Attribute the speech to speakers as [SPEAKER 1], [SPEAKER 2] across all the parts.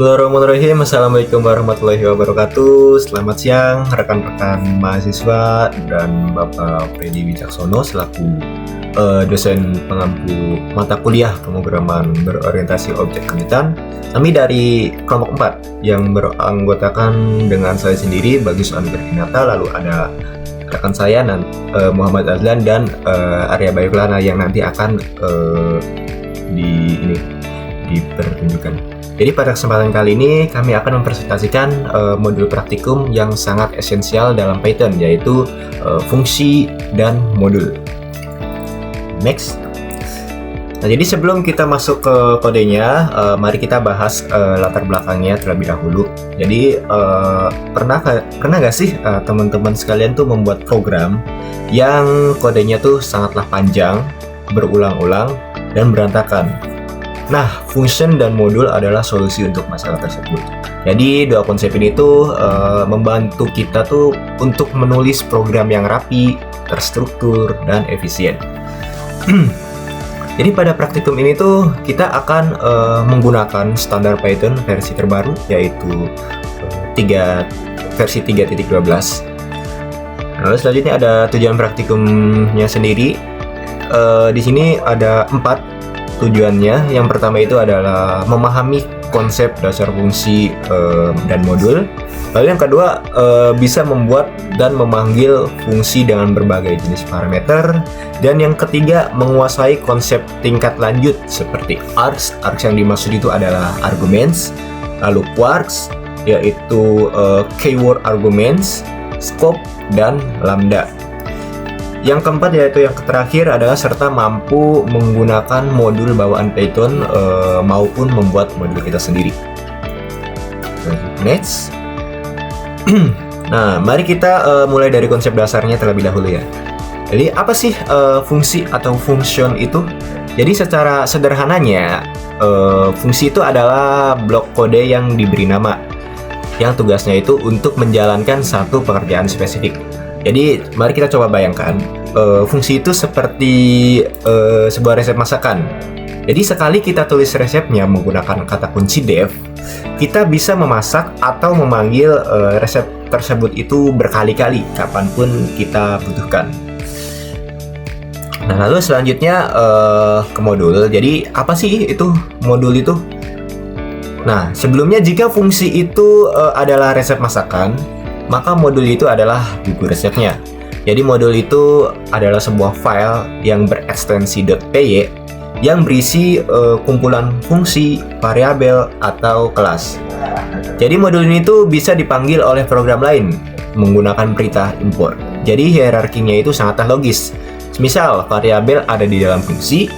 [SPEAKER 1] Bismillahirrahmanirrahim. Assalamualaikum warahmatullahi wabarakatuh. Selamat siang rekan-rekan mahasiswa dan Bapak Freddy Wicaksono selaku dosen pengampu mata kuliah pemrograman berorientasi objek kejutan. Kami dari kelompok 4 yang beranggotakan dengan saya sendiri Bagus Anugerhinata, lalu ada rekan saya Muhammad Azlan dan Arya Bayuklana yang nanti akan dipertunjukkan. Jadi pada kesempatan kali ini kami akan mempresentasikan modul praktikum yang sangat esensial dalam Python, yaitu fungsi dan modul. Next. Nah, jadi sebelum kita masuk ke kodenya, mari kita bahas latar belakangnya terlebih dahulu. Jadi pernah nggak sih teman-teman sekalian tuh membuat program yang kodenya tuh sangatlah panjang, berulang-ulang, dan berantakan? Nah, function dan modul adalah solusi untuk masalah tersebut. Jadi dua konsep ini tuh membantu kita tuh untuk menulis program yang rapi, terstruktur, dan efisien. Jadi pada praktikum ini tuh kita akan menggunakan standar Python versi terbaru, yaitu versi 3.12. Lalu selanjutnya ada tujuan praktikumnya sendiri. Di sini ada 4 tujuannya. Yang pertama itu adalah memahami konsep dasar fungsi dan modul. Lalu yang kedua, bisa membuat dan memanggil fungsi dengan berbagai jenis parameter. Dan yang ketiga, menguasai konsep tingkat lanjut seperti args. Args yang dimaksud itu adalah arguments. Lalu quarks, yaitu keyword arguments, scope, dan lambda. Yang keempat, yaitu yang terakhir, adalah serta mampu menggunakan modul bawaan Python maupun membuat modul kita sendiri. Next. Nah, mari kita mulai dari konsep dasarnya terlebih dahulu ya. Jadi apa sih fungsi atau function itu? Jadi secara sederhananya, fungsi itu adalah blok kode yang diberi nama, yang tugasnya itu untuk menjalankan satu pekerjaan spesifik. Jadi mari kita coba bayangkan, fungsi itu seperti sebuah resep masakan. Jadi sekali kita tulis resepnya menggunakan kata kunci def, kita bisa memasak atau memanggil resep tersebut itu berkali-kali kapanpun kita butuhkan. Nah, lalu selanjutnya ke modul. Jadi apa sih itu modul itu? Nah, sebelumnya jika fungsi itu adalah resep masakan, maka modul itu adalah buku resepnya. Jadi modul itu adalah sebuah file yang berekstensi .py yang berisi kumpulan fungsi, variabel, atau kelas. Jadi modul ini tuh bisa dipanggil oleh program lain menggunakan perintah import. Jadi hierarkinya itu sangatlah logis. Misal variabel ada di dalam fungsi,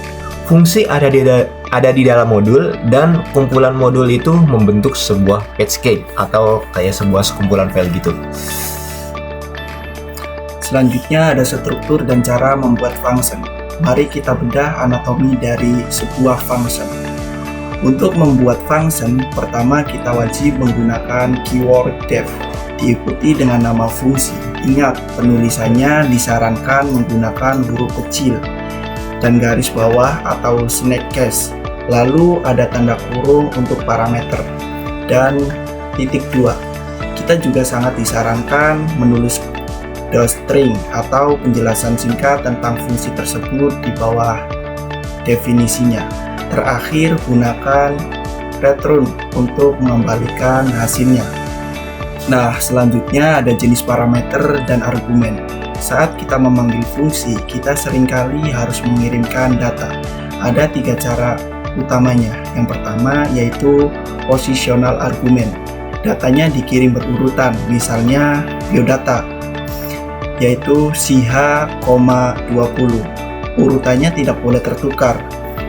[SPEAKER 1] fungsi ada di dalam modul, dan kumpulan modul itu membentuk sebuah package atau kayak sebuah sekumpulan file gitu.
[SPEAKER 2] Selanjutnya ada struktur dan cara membuat function. Mari kita bedah anatomi dari sebuah function. Untuk membuat function, pertama kita wajib menggunakan keyword def, diikuti dengan nama fungsi. Ingat, penulisannya disarankan menggunakan huruf kecil dan garis bawah atau snake case. Lalu ada tanda kurung untuk parameter dan titik 2. Kita juga sangat disarankan menulis string atau penjelasan singkat tentang fungsi tersebut di bawah definisinya. Terakhir, gunakan return untuk mengembalikan hasilnya. Nah, selanjutnya ada jenis parameter dan argumen. Saat kita memanggil fungsi, kita seringkali harus mengirimkan data. Ada 3 cara utamanya. Yang pertama yaitu positional argument. Datanya dikirim berurutan, misalnya biodata, yaitu CH,20. Urutannya tidak boleh tertukar.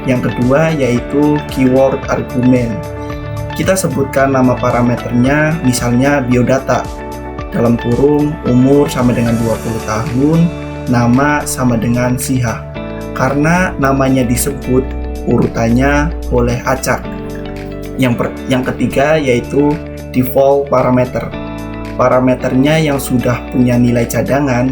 [SPEAKER 2] Yang kedua yaitu keyword argument. Kita sebutkan nama parameternya, misalnya biodata, dalam kurung umur sama dengan 20 tahun, nama sama dengan CH. Karena namanya disebut, urutannya boleh acak. Yang ketiga yaitu default parameter. Parameternya yang sudah punya nilai cadangan.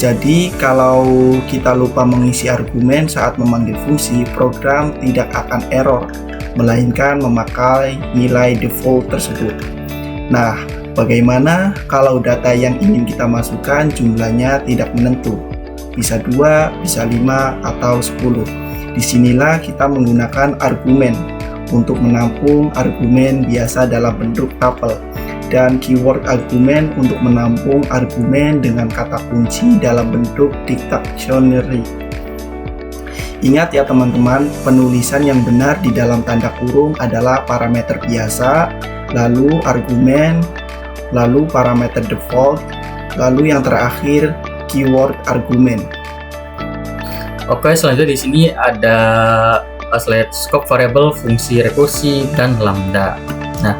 [SPEAKER 2] Jadi kalau kita lupa mengisi argumen saat memanggil fungsi, program tidak akan error melainkan memakai nilai default tersebut. Nah, bagaimana kalau data yang ingin kita masukkan jumlahnya tidak menentu? Bisa 2, bisa 5, atau 10. Disinilah kita menggunakan argumen untuk menampung argumen biasa dalam bentuk tuple dan keyword argumen untuk menampung argumen dengan kata kunci dalam bentuk dictionary. Ingat ya teman-teman, penulisan yang benar di dalam tanda kurung adalah parameter biasa, lalu argumen, lalu parameter default, lalu yang terakhir keyword argumen.
[SPEAKER 3] Oke, selanjutnya di sini ada slide scope variable, fungsi rekursi, dan lambda. Nah,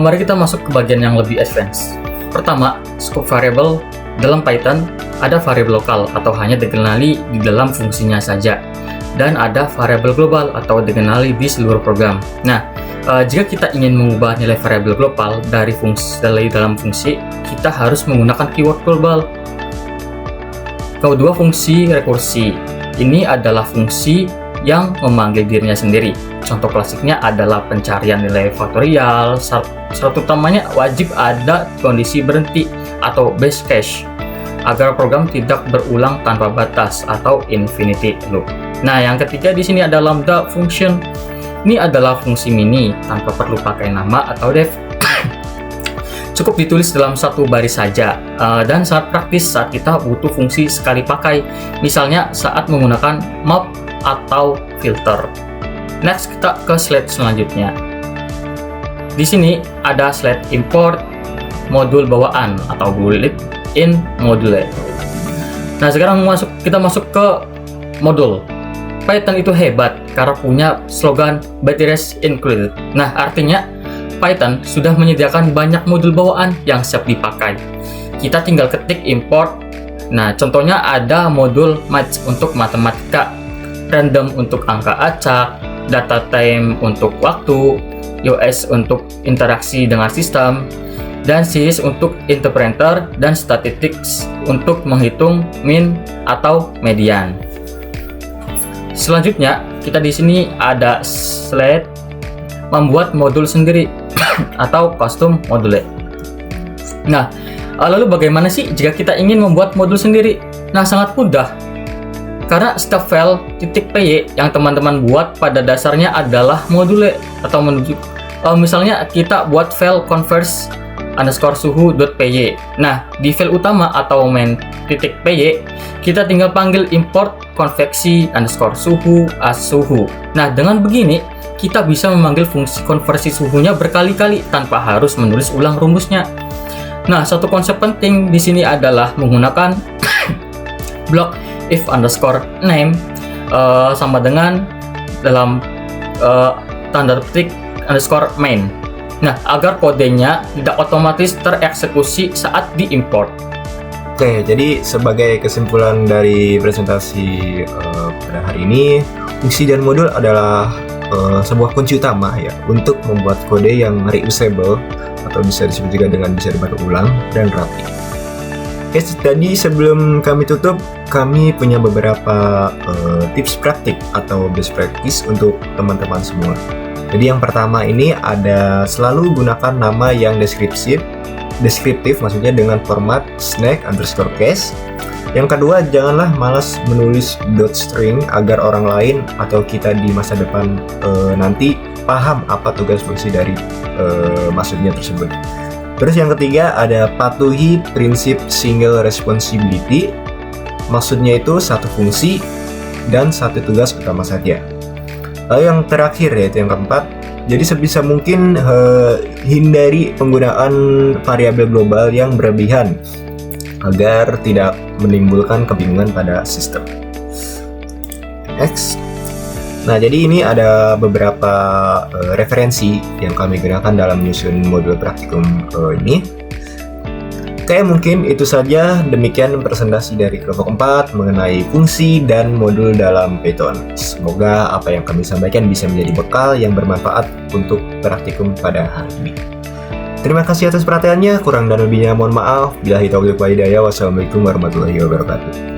[SPEAKER 3] mari kita masuk ke bagian yang lebih advance. Pertama, scope variable dalam Python ada variabel lokal atau hanya dikenali di dalam fungsinya saja, dan ada variabel global atau dikenali di seluruh program. Nah, jika kita ingin mengubah nilai variabel global dari dalam fungsi, kita harus menggunakan keyword global. Kedua, fungsi rekursi. Ini adalah fungsi yang memanggil dirinya sendiri. Contoh klasiknya adalah pencarian nilai faktorial. Syarat utamanya wajib ada kondisi berhenti atau base case agar program tidak berulang tanpa batas atau infinity loop. Nah, yang ketiga di sini ada lambda function. Ini adalah fungsi mini tanpa perlu pakai nama atau def. Cukup ditulis dalam satu baris saja, dan sangat praktis saat kita butuh fungsi sekali pakai, misalnya saat menggunakan map atau filter. Next, kita ke slide selanjutnya. Di sini ada slide import modul bawaan atau built-in module. Nah, sekarang kita masuk ke modul. Python itu hebat karena punya slogan batteries included. Nah, artinya Python sudah menyediakan banyak modul bawaan yang siap dipakai. Kita tinggal ketik import. Nah, contohnya ada modul match untuk matematika, random untuk angka acak, data time untuk waktu, US untuk interaksi dengan sistem, dan series untuk interpreter, dan statistics untuk menghitung mean atau median. Selanjutnya, kita di sini ada slide membuat modul sendiri atau custom module. Nah, lalu bagaimana sih jika kita ingin membuat modul sendiri? Nah, sangat mudah. Karena setiap file .py yang teman-teman buat pada dasarnya adalah module atau misalnya kita buat file converse_suhu.py. Nah, di file utama atau main.py kita tinggal panggil import konveksi_suhu as suhu. Nah, dengan begini kita bisa memanggil fungsi konversi suhunya berkali-kali tanpa harus menulis ulang rumusnya. Nah, satu konsep penting di sini adalah menggunakan blok if_name sama dengan dalam tanda petik _main. Nah, agar kodenya tidak otomatis tereksekusi saat diimport.
[SPEAKER 1] Oke, jadi sebagai kesimpulan dari presentasi pada hari ini, fungsi dan modul adalah sebuah kunci utama ya untuk membuat kode yang reusable atau bisa disebut juga dengan bisa dibaca ulang dan rapi. Oke, tadi sebelum kami tutup, kami punya beberapa tips praktik atau best practice untuk teman-teman semua. Jadi yang pertama ini ada selalu gunakan nama yang deskriptif maksudnya dengan format snack_case. Yang kedua, janganlah malas menulis .string agar orang lain atau kita di masa depan nanti paham apa tugas fungsi dari maksudnya tersebut. Terus yang ketiga ada patuhi prinsip single responsibility. Maksudnya itu satu fungsi dan satu tugas utama saja. Lalu yang terakhir yaitu yang keempat, jadi sebisa mungkin hindari penggunaan variabel global yang berlebihan agar tidak menimbulkan kebingungan pada sistem. Next. Nah, jadi ini ada beberapa referensi yang kami gunakan dalam menyusun modul praktikum ini. Oke, mungkin itu saja. Demikian presentasi dari kelompok 4 mengenai fungsi dan modul dalam Python. Semoga apa yang kami sampaikan bisa menjadi bekal yang bermanfaat untuk praktikum pada hari ini. Terima kasih atas perhatiannya, kurang dan lebihnya mohon maaf. Billahi taufiq wal hidayah. Wassalamualaikum warahmatullahi wabarakatuh.